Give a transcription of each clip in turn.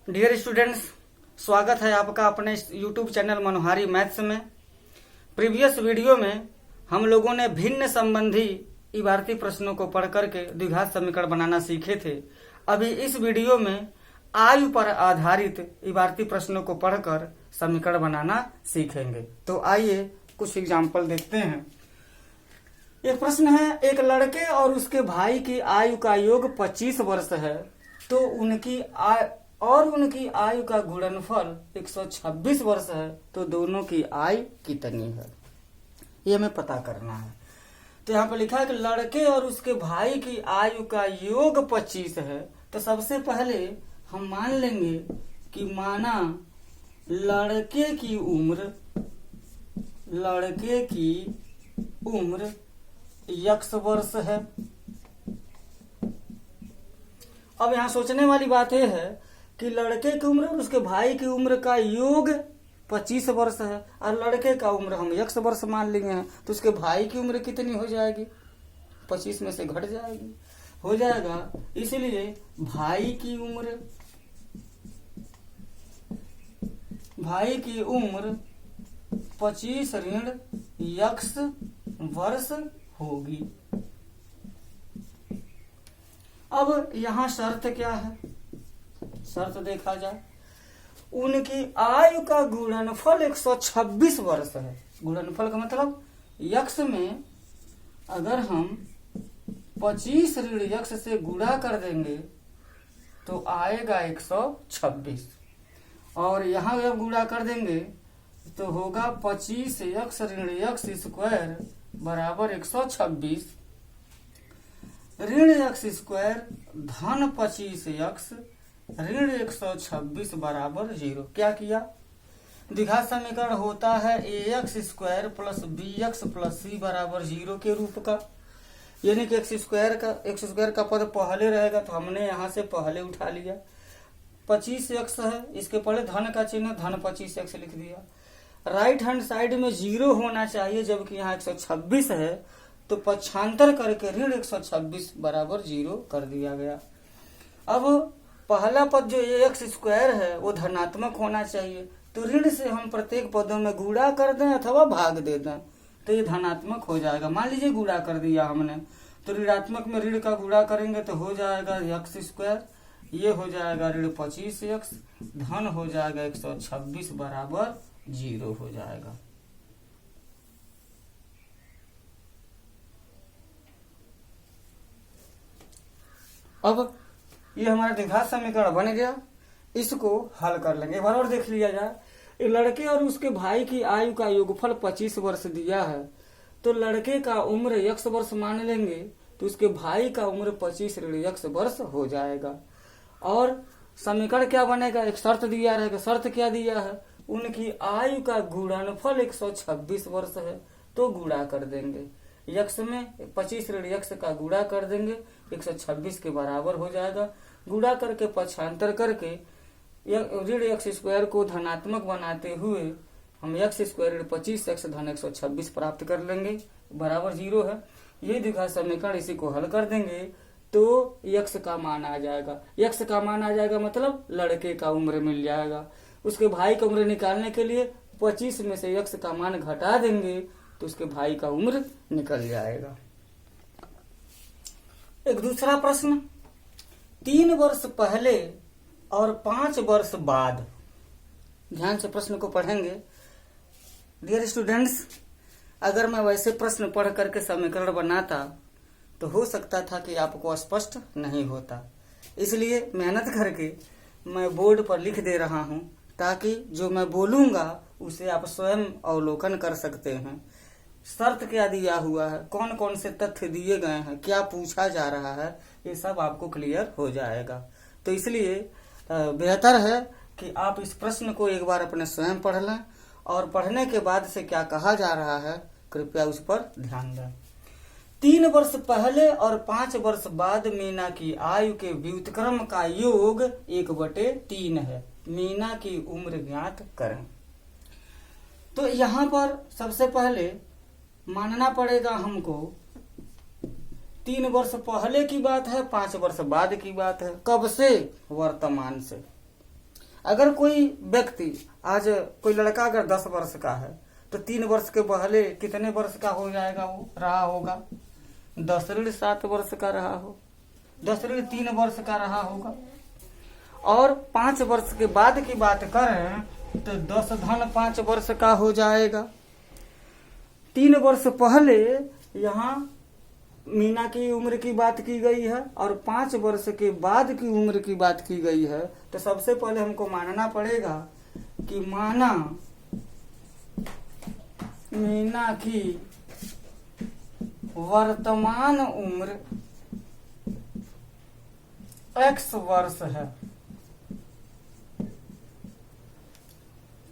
Dear students, स्वागत है आपका अपने यूट्यूब चैनल मनोहारी मैथ्स में। प्रीवियस वीडियो में हम लोगों ने भिन्न संबंधी इबारती प्रश्नों को पढ़ करके द्विघात समीकरण बनाना सीखे थे। अभी इस वीडियो में आयु पर आधारित इबारती प्रश्नों को पढ़कर समीकरण बनाना सीखेंगे। तो आइए कुछ एग्जाम्पल देखते हैं। एक प्रश्न है, एक लड़के और उसके भाई की आयु का योग 25 वर्ष है, तो उनकी आयु का गुणनफल 126 वर्ष है, तो दोनों की आयु कितनी है, ये हमें पता करना है। तो यहाँ पर लिखा है कि लड़के और उसके भाई की आयु का योग 25 है। तो सबसे पहले हम मान लेंगे कि माना लड़के की उम्र x वर्ष है। अब यहाँ सोचने वाली बात यह है कि लड़के की उम्र और उसके भाई की उम्र का योग 25 वर्ष है और लड़के का उम्र हम x वर्ष मान लिए हैं, तो उसके भाई की उम्र कितनी हो जाएगी? 25 में से घट जाएगी, हो जाएगा। इसलिए भाई की उम्र 25 ऋण x वर्ष होगी। अब यहाँ शर्त क्या है? शर्त देखा जाए, उनकी आयु का गुणनफल 126 वर्ष है। गुणनफल का मतलब x में अगर हम 25 ऋण x से गुणा कर देंगे तो आएगा 126, और यहाँ जब गुणा कर देंगे तो होगा 25x ऋण x स्क्वायर बराबर 126 ऋण x स्क्वायर धन 25x ऋण 126 बराबर 0। क्या किया? द्विघात समीकरण होता है ax square plus bx plus c बराबर 0 के रूप का, यानी कि x स्क्वायर का पद पहले रहेगा, तो हमने यहाँ से पहले उठा लिया। 25x है, इसके पहले धन का चिन्ह, धन 25x लिख दिया। राइट हैंड साइड में 0 होना चाहिए, जबकि यहाँ 126 है, तो पक्षांतर करके ऋण 126 बराबर 0 कर दिया गया। अब पहला पद जो ax स्क्वायर है वो धनात्मक होना चाहिए, तो ऋण से हम प्रत्येक पदों में गुणा कर दें अथवा भाग दे दें, तो ये धनात्मक हो जाएगा। मान लीजिए गुणा कर दिया हमने, तो ऋणात्मक में ऋण का गुणा करेंगे तो हो जाएगा x स्क्वायर, ये हो जाएगा ऋण 25x, धन हो जाएगा 126 बराबर 0 हो जाएगा। अब ये हमारा द्विघात समीकरण बन गया, इसको हल कर लेंगे। एक बार और देख लिया जाए, एक लड़के और उसके भाई की आयु का योगफल 25 वर्ष दिया है, तो लड़के का उम्र x वर्ष मान लेंगे, तो उसके भाई का उम्र 25 ऋण x वर्ष हो जाएगा। और समीकरण क्या बनेगा? एक शर्त दिया रहेगा। शर्त क्या दिया है? उनकी आयु का गुणनफल 126 वर्ष है, तो गुणा कर देंगे। x में 25 ऋण x का गुणा कर देंगे, 126 के बराबर हो जाएगा। गुणा करके पक्षांतर करके ऋण x स्क्वायर को धनात्मक बनाते हुए हम x स्क्वायर ऋण 25x धन 126 प्राप्त कर लेंगे, बराबर 0 है। ये द्विघात समीकरण, इसी को हल कर देंगे तो x का मान आ जाएगा। x का मान आ जाएगा मतलब लड़के का उम्र मिल जाएगा। उसके भाई का उम्र निकालने के लिए 25 में से x का मान घटा देंगे तो उसके भाई का उम्र निकल जाएगा। एक दूसरा प्रश्न, 3 वर्ष पहले और 5 वर्ष बाद। ध्यान से प्रश्न को पढ़ेंगे। डियर स्टूडेंट्स, अगर मैं वैसे प्रश्न पढ़ करके समीकरण बनाता तो हो सकता था कि आपको स्पष्ट नहीं होता, इसलिए मेहनत करके मैं बोर्ड पर लिख दे रहा हूं, ताकि जो मैं बोलूंगा उसे आप स्वयं अवलोकन कर सकते हैं। शर्त क्या दिया हुआ है, कौन कौन से तथ्य दिए गए हैं, क्या पूछा जा रहा है, ये सब आपको क्लियर हो जाएगा। तो इसलिए बेहतर है कि आप इस प्रश्न को एक बार अपने स्वयं पढ़ लें, और पढ़ने के बाद से क्या कहा जा रहा है कृपया उस पर ध्यान दें। 3 वर्ष पहले और 5 वर्ष बाद मीना की आयु के व्युत्क्रम का योग 1/3 है। मीना की उम्र ज्ञात करें। तो यहाँ पर सबसे पहले मानना पड़ेगा हमको 3 वर्ष पहले की बात है, 5 वर्ष बाद की बात है। कब से? वर्तमान से। अगर कोई व्यक्ति, आज कोई लड़का अगर 10 वर्ष का है तो 3 वर्ष के पहले कितने वर्ष का हो जाएगा, वो रहा होगा 10 ऋण 7 वर्ष का रहा हो, 10 ऋण 3 वर्ष का रहा होगा। और 5 वर्ष के बाद की बात करें तो 10 धन 5 वर्ष का हो जाएगा। 3 वर्ष पहले यहाँ मीना की उम्र की बात की गई है और 5 वर्ष के बाद की उम्र की बात की गई है। तो सबसे पहले हमको मानना पड़ेगा कि माना मीना की वर्तमान उम्र x वर्ष है,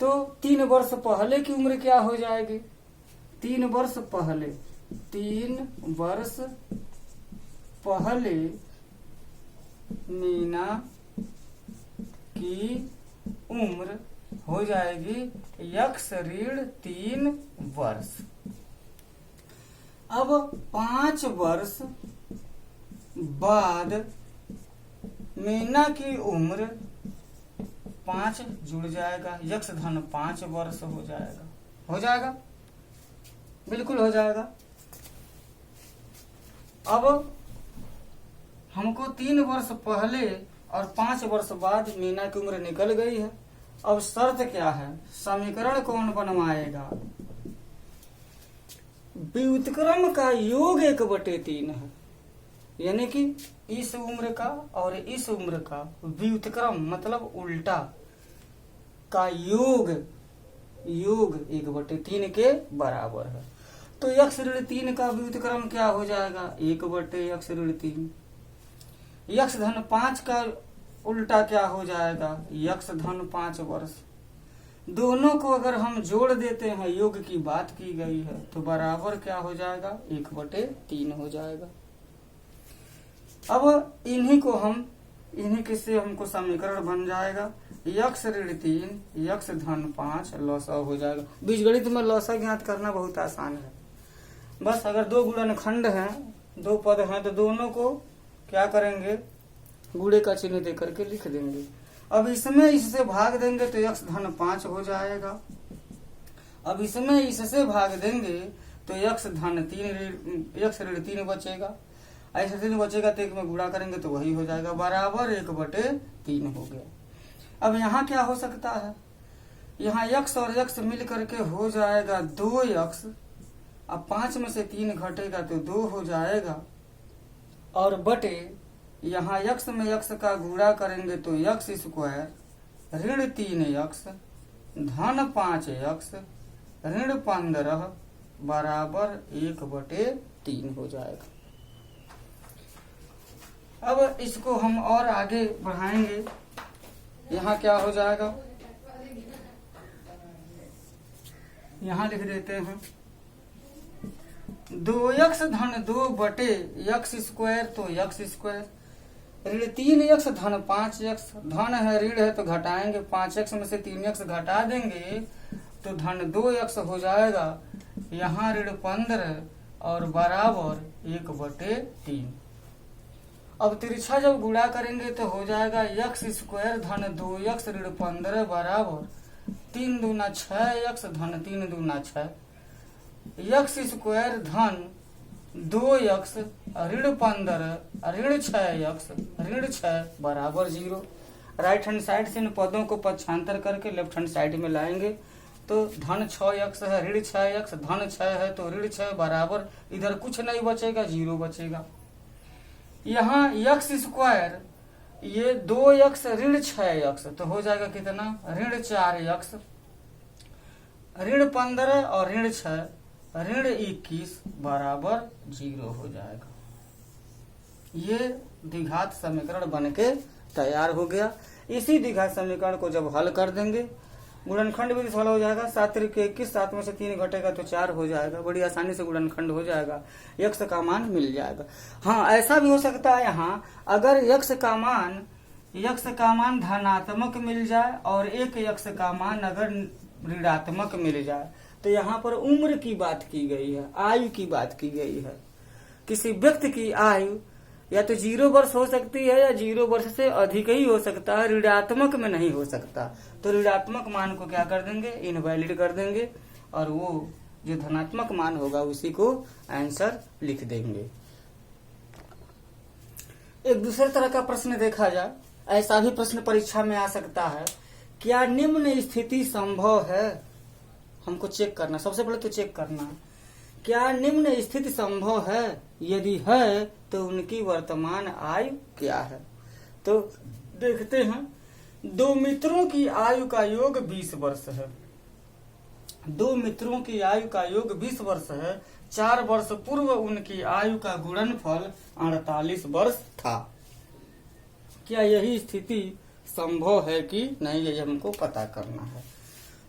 तो 3 वर्ष पहले की उम्र क्या हो जाएगी, 3 वर्ष पहले, 3 वर्ष पहले मीना की उम्र हो जाएगी x ऋण 3 वर्ष। अब 5 वर्ष बाद मीना की उम्र 5 जुड़ जाएगा, x धन 5 वर्ष हो जाएगा, हो जाएगा, बिल्कुल हो जाएगा। अब हमको 3 वर्ष पहले और 5 वर्ष बाद मीना की उम्र निकल गई है। अब शर्त क्या है, समीकरण कौन बनवाएगा, व्युत्क्रम का योग 1/3 है, यानी कि इस उम्र का और इस उम्र का व्युत्क्रम मतलब उल्टा का योग 1/3 के बराबर है। तो x ऋण 3 का व्युत्क्रम क्या हो जाएगा, 1/x ऋण 3। x धन 5 का उल्टा क्या हो जाएगा, x धन 5 वर्ष। दोनों को अगर हम जोड़ देते हैं, योग की बात की गई है, तो बराबर क्या हो जाएगा, 1/3 हो जाएगा। अब इन्हीं के से हमको समीकरण बन जाएगा x ऋण 3 x धन 5 लौसा हो जाएगा। बीजगणित में लौसा ज्ञात करना बहुत आसान है। बस अगर 2 गुणनखंड हैं, 2 पद हैं, तो दोनों को क्या करेंगे, गुणे का चिन्ह दे करके लिख देंगे। अब इसमें इससे भाग देंगे तो x धन 5 हो जाएगा। अब इसमें इससे भाग देंगे तो x धन 3 x ऋण 3 बचेगा, ऐसे 3 बचेगा तो 1 में गुणा करेंगे तो वही हो जाएगा, बराबर 1/3 हो गया। अब यहाँ क्या हो सकता है, यहाँ x और x मिल करके हो जाएगा 2x। अब 5 में से 3 घटेगा तो 2 हो जाएगा, और बटे यहाँ x में x का गुणा करेंगे तो x स्क्वायर ऋण 3x धन 5x ऋण 15 बराबर 1/3 हो जाएगा। अब इसको हम और आगे बढ़ाएंगे, यहाँ क्या हो जाएगा, यहाँ लिख देते हैं 2x धन 2 बटे x स्क्वायर, तो x स्क्वायर ऋण 3x धन 5x, धन है ऋण है तो घटाएंगे, 5x में से 3x घटा देंगे तो धन 2x हो जाएगा, यहाँ ऋण 15 और बराबर 1/3। अब तिरछा जब गुणा करेंगे तो हो जाएगा x स्क्वायर धन 2x ऋण 15 बराबर 3 दूना 6x धन 3 दूना 6, x स्क्वायर धन 2x ऋण 15 ऋण 6x ऋण 6 बराबर 0। राइट हैंड साइड से इन पदों को पक्षांतर करके लेफ्ट हैंड साइड में लाएंगे तो धन 6x है ऋण 6x, धन 6 है तो ऋण 6 बराबर, इधर कुछ नहीं बचेगा, 0 बचेगा। यहाँ x स्क्वायर ये 2x ऋण 6x तो हो जाएगा कितना, ऋण 4x ऋण 15 और ऋण 6 ऋण 21 बराबर 0 हो जाएगा। ये द्विघात समीकरण बनके तैयार हो गया। इसी द्विघात समीकरण को जब हल कर देंगे, गुणनखंड भी हल हो जाएगा, 7 × 21, 7 में से 3 घटेगा तो 4 हो जाएगा, बड़ी आसानी से गुणनखंड हो जाएगा, x का मान मिल जाएगा। हाँ, ऐसा भी हो सकता है यहाँ अगर x का मान धनात्मक मिल जाए और एक x का मान अगर ऋणात्मक मिल जाए, तो यहाँ पर उम्र की बात की गई है, आयु की बात की गई है। किसी व्यक्ति की आयु या तो 0 वर्ष हो सकती है या 0 वर्ष से अधिक ही हो सकता है, ऋणात्मक में नहीं हो सकता। तो ऋणात्मक मान को क्या कर देंगे, इनवैलिड कर देंगे, और वो जो धनात्मक मान होगा उसी को आंसर लिख देंगे। एक दूसरे तरह का प्रश्न देखा जाए, ऐसा भी प्रश्न परीक्षा में आ सकता है, क्या निम्न स्थिति संभव है। हमको चेक करना, सबसे पहले तो चेक करना क्या निम्न स्थिति संभव है, यदि है तो उनकी वर्तमान आयु क्या है। तो देखते हैं, दो मित्रों की आयु का योग 20 वर्ष है। दो मित्रों की आयु का योग 20 वर्ष है। 4 वर्ष पूर्व उनकी आयु का गुणनफल 48 वर्ष था। क्या यही स्थिति संभव है कि नहीं, ये हमको पता करना है।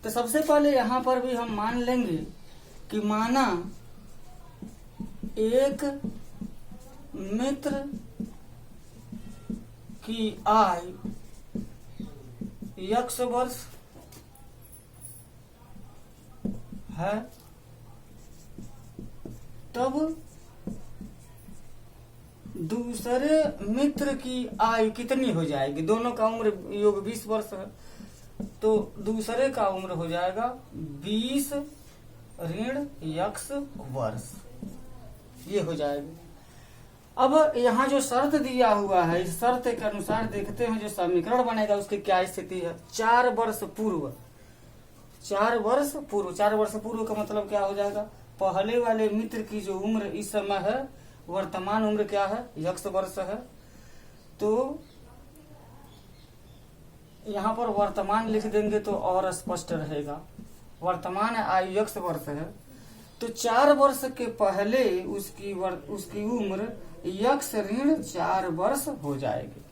तो सबसे पहले यहाँ पर भी हम मान लेंगे कि माना एक मित्र की आयु x वर्ष है, तब दूसरे मित्र की आयु कितनी हो जाएगी। दोनों का उम्र योग 20 वर्ष है, तो दूसरे का उम्र हो जाएगा 20 ऋण x वर्ष, ये हो जाएगी। अब यहाँ जो शर्त दिया हुआ है, इस शर्त के अनुसार देखते हैं जो समीकरण बनेगा उसकी क्या स्थिति है। 4 वर्ष पूर्व, 4 वर्ष पूर्व, 4 वर्ष पूर्व का मतलब क्या हो जाएगा, पहले वाले मित्र की जो उम्र इस समय है, वर्तमान उम्र क्या है, x वर्ष है। तो यहाँ पर वर्तमान लिख देंगे तो और स्पष्ट रहेगा। वर्तमान आयु x वर्ष है, तो 4 वर्ष के पहले उसकी उम्र x ऋण 4 वर्ष हो जाएगी।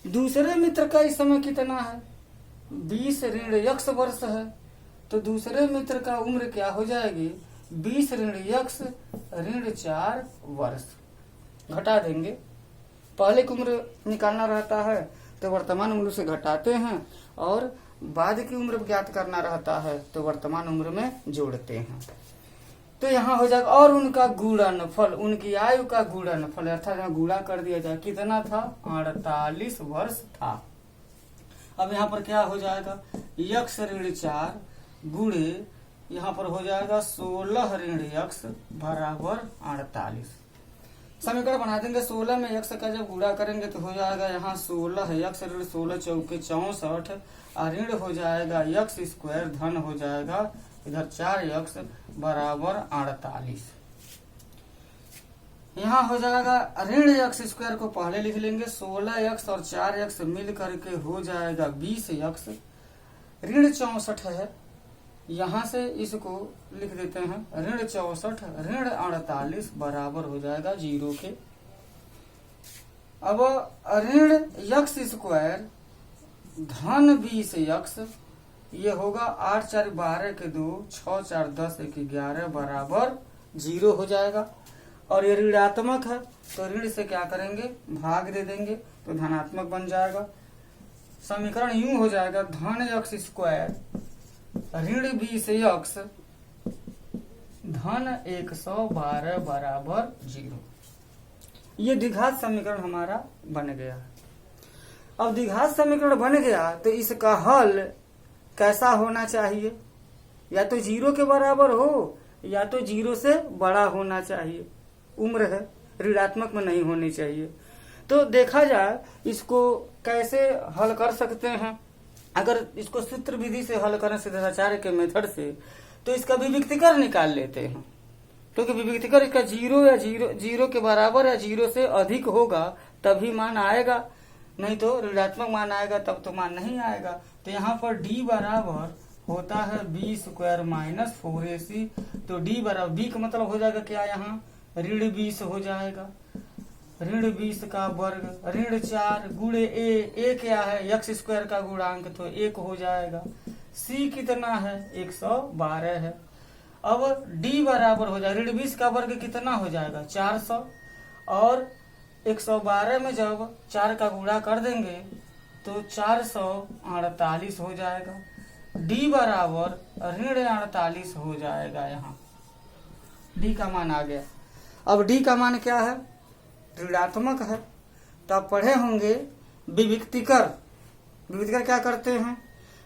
दूसरे मित्र का इस समय कितना है, 20 ऋण x वर्ष है, तो दूसरे मित्र का उम्र क्या हो जाएगी, 20 ऋण x ऋण 4 वर्ष। घटा देंगे, पहले की उम्र निकालना रहता है तो वर्तमान उम्र से घटाते हैं, और बाद की उम्र ज्ञात करना रहता है तो वर्तमान उम्र में जोड़ते हैं। तो यहाँ हो जाएगा, और उनका गुणनफल, उनकी आयु का गुणनफल अर्थात यहाँ गुणा कर दिया जाए, कितना था, 48 वर्ष था। अब यहाँ पर क्या हो जाएगा, x ऋण 4 गुणे यहाँ पर हो जाएगा 16 ऋण x बराबर 48। समीकरण बना देंगे। 16 में x का जब गुणा करेंगे तो हो जाएगा यहाँ 16 x ऋण 16 चौके 64, ऋण हो जाएगा x स्क्वायर, धन हो जाएगा इधर 4x बराबर 48। यहाँ हो जाएगा ऋण x स्क्वायर को पहले लिख लेंगे, 16x और 4x मिल करके हो जाएगा 20x। ऋण 64 है, यहाँ से इसको लिख देते हैं, ऋण 64 ऋण 48 बराबर हो जाएगा 0 के। अब ऋण x स्क्वायर धन 20x, ये होगा 8 4 12 के 2, 6 4 10 1 11 बराबर 0 हो जाएगा। और ये ऋणात्मक है तो ऋण से क्या करेंगे, भाग दे देंगे तो धनात्मक बन जाएगा। समीकरण यूं हो जाएगा, धन x स्क्वायर ऋण 20x धन 112 बराबर 0। ये द्विघात समीकरण हमारा बन गया। अब द्विघात समीकरण बन गया तो इसका हल कैसा होना चाहिए, या तो 0 के बराबर हो या तो 0 से बड़ा होना चाहिए। उम्र है, ऋणात्मक में नहीं होनी चाहिए। तो देखा जाए इसको कैसे हल कर सकते हैं। अगर इसको सूत्र विधि से हल करें सिद्धाचार्य के मेथड से, तो इसका विविक्तिकर निकाल लेते हैं, क्योंकि विविक्तिकर इसका 0 या 0 के बराबर या 0 से अधिक होगा तभी मान आएगा, नहीं तो ऋणात्मक मान आएगा तब तो मान नहीं आएगा। तो यहाँ पर d बराबर होता है b स्क्वायर माइनस 4ac। तो d बराबर, b का मतलब हो जाएगा क्या, यहाँ ऋण 20 हो जाएगा, ऋण 20 का वर्ग ऋण 4 गुणे a क्या है, x स्क्वायर का गुणांक तो 1 हो जाएगा। c कितना है, 112 है। अब d बराबर हो जाएगा, ऋण 20 का वर्ग कितना हो जाएगा, 400, और 112 में जब 4 का गुणा कर देंगे तो 448 हो जाएगा। d बराबर ऋण 48 हो जाएगा। यहाँ d का मान आ गया। अब d का मान क्या है, ऋणात्मक है। तो आप पढ़े होंगे विविक्तिकर। विविक्तिकर क्या करते हैं?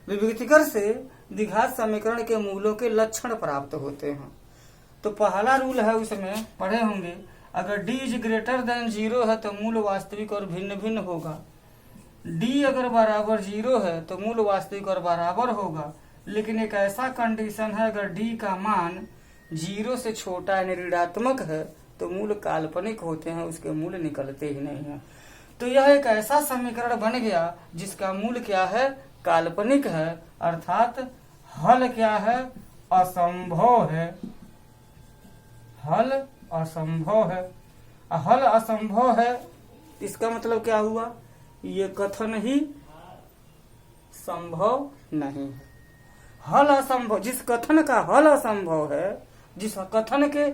विविक्तिकर से द्विघात समीकरण के मूलों के लक्षण प्राप्त होते हैं। तो पहला रूल है, उसमें पढ़े होंगे, अगर d इज ग्रेटर देन 0 है तो मूल वास्तविक और भिन्न भिन्न होगा। d अगर बराबर 0 है तो मूल वास्तविक और बराबर होगा। लेकिन एक ऐसा कंडीशन है, अगर d का मान 0 से छोटा यानी ऋणात्मक है तो मूल काल्पनिक होते हैं, उसके मूल निकलते ही नहीं है। तो यह एक ऐसा समीकरण बन गया जिसका मूल क्या है? काल्पनिक है, अर्थात हल क्या है? असंभव है। हल असंभव है। हल असंभव है, इसका मतलब क्या हुआ? ये कथन ही संभव नहीं है। हल असंभव, जिस कथन का हल असंभव है, जिस कथन के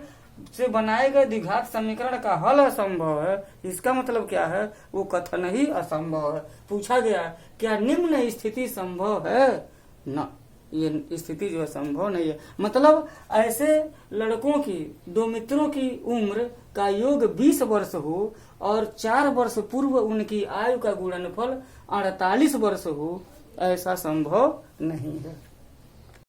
से बनाए गए द्विघात समीकरण का हल असंभव है, इसका मतलब क्या है? वो कथन ही असंभव है। पूछा गया क्या निम्न स्थिति संभव है? ना, ये स्थिति जो है संभव नहीं है। मतलब ऐसे लड़कों की, दो मित्रों की उम्र का योग 20 वर्ष हो और 4 वर्ष पूर्व उनकी आयु का गुणनफल 48 वर्ष हो, ऐसा संभव नहीं है।